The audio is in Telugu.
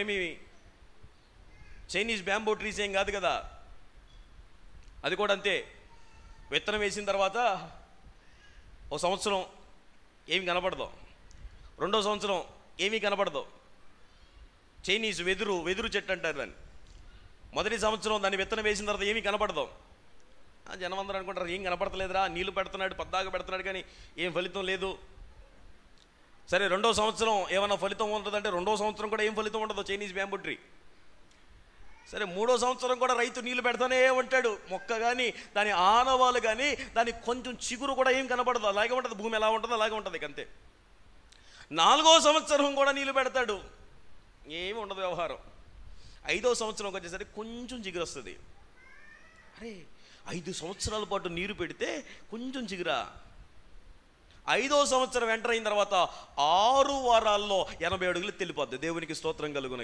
ఏమి చైనీస్ బ్యాంబూ ట్రీస్ ఏం కాదు కదా. అది కూడా అంతే, విత్తనం వేసిన తర్వాత ఒక సంవత్సరం ఏమి కనపడదు, రెండో సంవత్సరం ఏమీ కనపడదు. చైనీస్ వెదురు చెట్టు అంటారు దాన్ని. మొదటి సంవత్సరం దాన్ని విత్తనం వేసిన తర్వాత ఏమీ కనపడదు. జనం అందరూ అనుకుంటారు ఏం కనపడతలేదురా, నీళ్లు పెడుతున్నాడు, పద్దాగా పెడుతున్నాడు కానీ ఏం ఫలితం లేదు. సరే రెండో సంవత్సరం ఏమైనా ఫలితం ఉంటుందంటే రెండో సంవత్సరం కూడా ఏం ఫలితం ఉండదు చైనీస్ బ్యాంబూ ట్రీ. సరే మూడో సంవత్సరం కూడా రైతు నీళ్లు పెడతానే ఉంటాడు, మొక్క కానీ దాని ఆనవాళ్ళు కానీ దానికి కొంచెం చిగురు కూడా ఏం కనపడదు, అలాగే ఉంటుంది. భూమి ఎలా ఉంటుందో అలాగే ఉంటుంది అంతే. నాలుగో సంవత్సరం కూడా నీళ్లు పెడతాడు, ఏమి ఉండదు వ్యవహారం. ఐదో సంవత్సరంకి వచ్చేసరికి కొంచెం చిగురు వస్తుంది. అరే 5 సంవత్సరాల పాటు నీరు పెడితే కొంచెం చిగురా. 5వ సంవత్సరం ఎంటర్ అయిన తర్వాత 6 వారాల్లో 80 అడుగులు తెలిపోద్ది. దేవునికి స్తోత్రం కలుగును.